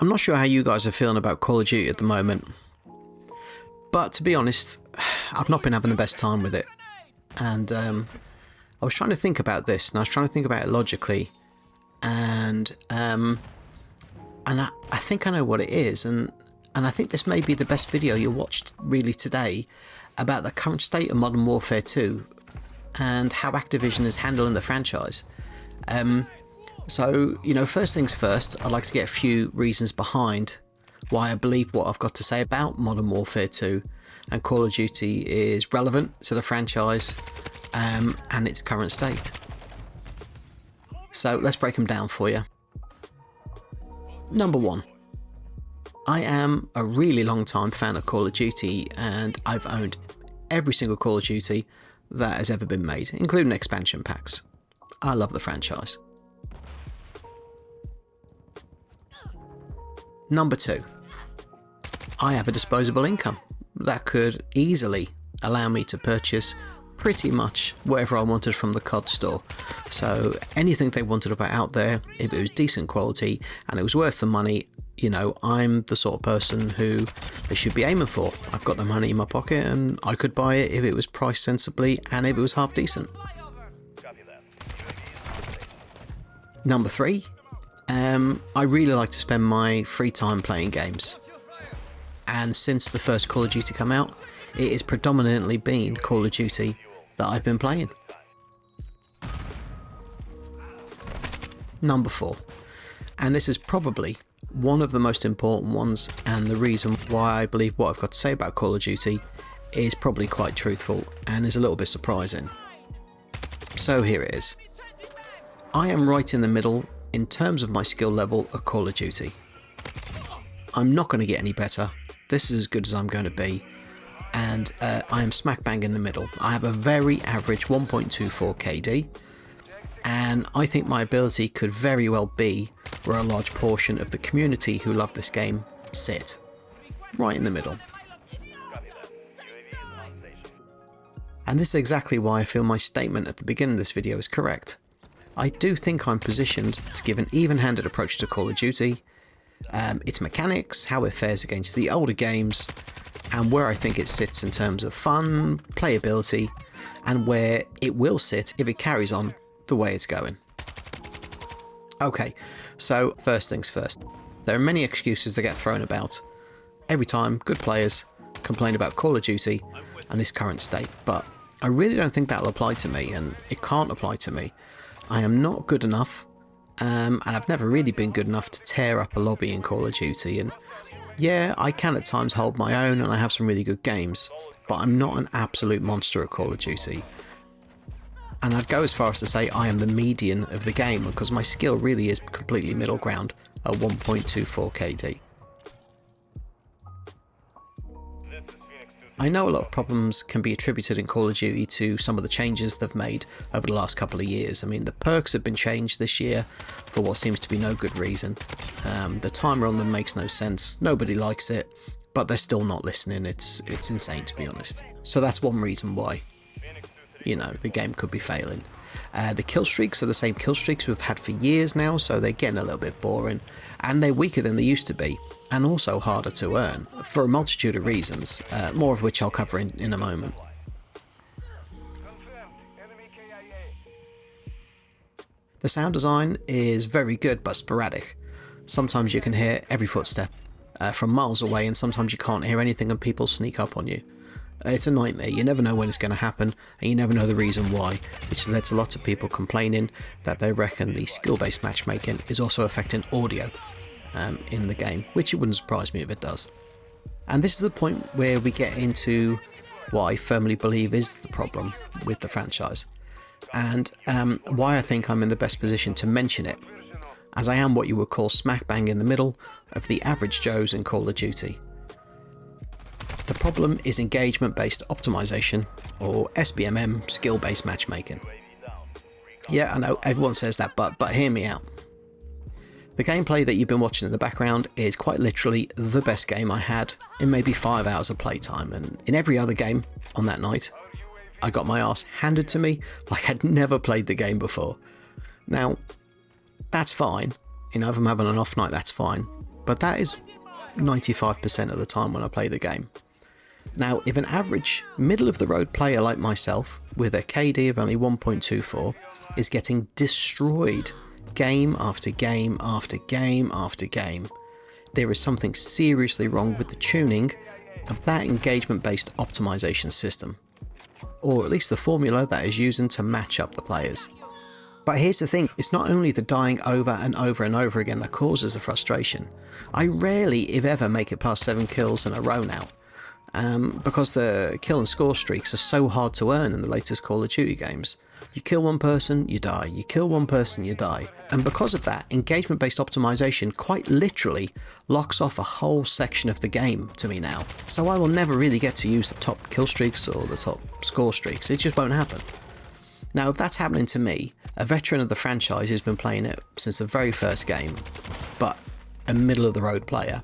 I'm not sure how you guys are feeling about Call of Duty at the moment, but to be honest, I've not been having the best time with it. And I was trying to think about this, and I was trying to think about it logically, and I think I know what it is, and I think this may be the best video you watched really today about the current state of Modern Warfare 2 and how Activision is handling the franchise. So, you know, first things first, I'd like to get a few reasons behind why I believe what I've got to say about Modern Warfare 2 and Call of Duty is relevant to the franchise and its current state. So let's break them down for you. Number one, I am a really long time fan of Call of Duty, and I've owned every single Call of Duty that has ever been made, including expansion packs. I love the franchise. Number two, I have a disposable income that could easily allow me to purchase pretty much whatever I wanted from the COD store. So anything they wanted to put out there, if it was decent quality and it was worth the money, you know, I'm the sort of person who they should be aiming for. I've got the money in my pocket and I could buy it if it was priced sensibly and if it was half decent. Number three, I really like to spend my free time playing games. And since the first Call of Duty came out, it has predominantly been Call of Duty that I've been playing. Number four, and this is probably one of the most important ones, and the reason why I believe what I've got to say about Call of Duty is probably quite truthful and is a little bit surprising. So here it is. I am right in the middle in terms of my skill level of Call of Duty. I'm not going to get any better. This is as good as I'm going to be, and I am smack bang in the middle. I have a very average 1.24 KD, and I think my ability could very well be where a large portion of the community who love this game sit, right in the middle. And this is exactly why I feel my statement at the beginning of this video is correct. I do think I'm positioned to give an even-handed approach to Call of Duty, its mechanics, how it fares against the older games, and where I think it sits in terms of fun, playability, and where it will sit if it carries on the way it's going. Okay, so first things first. There are many excuses that get thrown about every time good players complain about Call of Duty and its current state, but I really don't think that'll apply to me, and it can't apply to me. I am not good enough, and I've never really been good enough to tear up a lobby in Call of Duty, and yeah, I can at times hold my own and I have some really good games, but I'm not an absolute monster at Call of Duty. And I'd go as far as to say I am the median of the game, because my skill really is completely middle ground at 1.24 KD. I know a lot of problems can be attributed in Call of Duty to some of the changes they've made over the last couple of years. I mean, the perks have been changed this year for what seems to be no good reason. The timer on them makes no sense, nobody likes it, but they're still not listening. It's insane, to be honest. So that's one reason why, you know, the game could be failing. The kill streaks are the same kill streaks we've had for years now, so they're getting a little bit boring, and they're weaker than they used to be, and also harder to earn, for a multitude of reasons, more of which I'll cover in a moment. The sound design is very good but sporadic. Sometimes you can hear every footstep from miles away, and sometimes you can't hear anything and people sneak up on you. It's a nightmare. You never know when it's going to happen, and you never know the reason why, which led to lots of people complaining that they reckon the skill-based matchmaking is also affecting audio in the game, which it wouldn't surprise me if it does. And this is the point where we get into what I firmly believe is the problem with the franchise, and why I think I'm in the best position to mention it, as I am what you would call smack bang in the middle of the average Joes in Call of Duty. The problem is engagement-based optimization, or SBMM, skill-based matchmaking. Yeah, I know everyone says that, but hear me out. The gameplay that you've been watching in the background is quite literally the best game I had in maybe 5 hours of playtime, and in every other game on that night, I got my arse handed to me like I'd never played the game before. Now, that's fine. You know, if I'm having an off night, that's fine. but that is 95% of the time when I play the game. Now, if an average middle-of-the-road player like myself, with a KD of only 1.24, is getting destroyed game after game after game after game, there is something seriously wrong with the tuning of that engagement-based optimization system, or at least the formula that is using to match up the players. But here's the thing, it's not only the dying over and over and over again that causes the frustration. I rarely, if ever, make it past 7 kills in a row now, because the kill and score streaks are so hard to earn in the latest Call of Duty games. You kill one person, you die. You kill one person, you die. And because of that, engagement-based optimization quite literally locks off a whole section of the game to me now. So I will never really get to use the top kill streaks or the top score streaks. It just won't happen. Now, if that's happening to me, a veteran of the franchise who's been playing it since the very first game, but a middle-of-the-road player,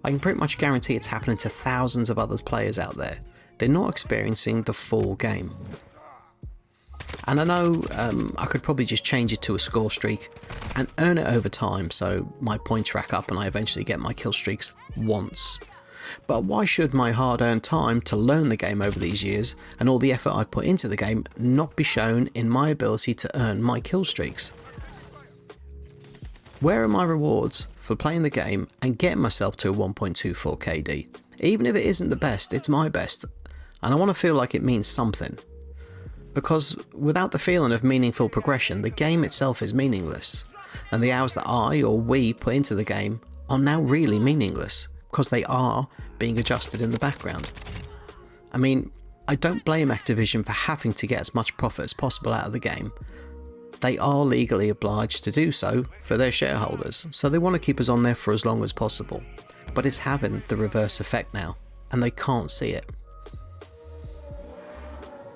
I can pretty much guarantee it's happening to thousands of other players out there. They're not experiencing the full game. And I know I could probably just change it to a score streak and earn it over time, so my points rack up and I eventually get my kill streaks once. But why should my hard-earned time to learn the game over these years and all the effort I've put into the game not be shown in my ability to earn my kill streaks? Where are my rewards for playing the game and getting myself to a 1.24 KD? Even if it isn't the best, it's my best, and I want to feel like it means something. Because without the feeling of meaningful progression, the game itself is meaningless, and the hours that I or we put into the game are now really meaningless, because they are being adjusted in the background. I mean, I don't blame Activision for having to get as much profit as possible out of the game. They are legally obliged to do so for their shareholders, so they want to keep us on there for as long as possible. But it's having the reverse effect now, and they can't see it.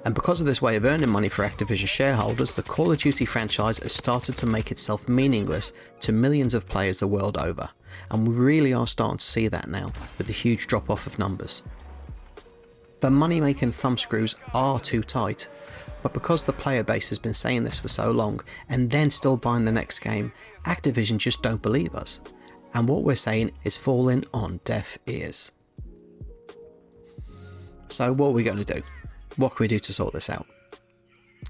And because of this way of earning money for Activision shareholders, the Call of Duty franchise has started to make itself meaningless to millions of players the world over, and we really are starting to see that now with the huge drop off of numbers. The money-making thumbscrews are too tight, but because the player base has been saying this for so long and then still buying the next game, Activision just don't believe us, and what we're saying is falling on deaf ears. So what are we going to do? What can we do to sort this out?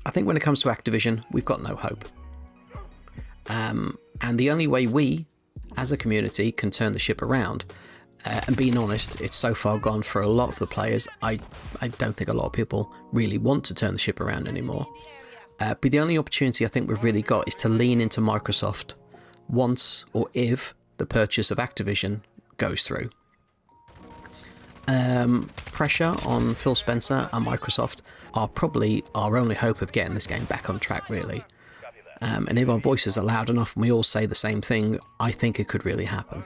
I think when it comes to Activision, we've got no hope. And the only way we, as a community, can turn the ship around, and being honest, it's so far gone for a lot of the players, I don't think a lot of people really want to turn the ship around anymore. But the only opportunity I think we've really got is to lean into Microsoft once or if the purchase of Activision goes through. Pressure on Phil Spencer and Microsoft are probably our only hope of getting this game back on track, really. And if our voices are loud enough and we all say the same thing, I think it could really happen.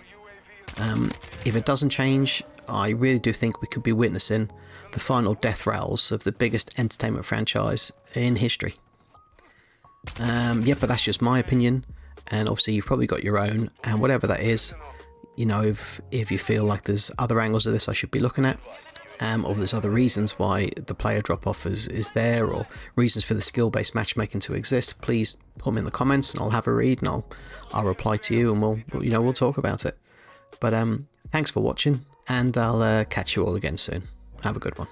If it doesn't change, I really do think we could be witnessing the final death rattles of the biggest entertainment franchise in history. Yeah, but that's just my opinion, and obviously you've probably got your own, and whatever that is, you know, if you feel like there's other angles of this I should be looking at, or there's other reasons why the player drop-off is there, or reasons for the skill-based matchmaking to exist, please put them in the comments and I'll have a read and I'll reply to you, and we'll talk about it. But thanks for watching, and I'll catch you all again soon. Have a good one.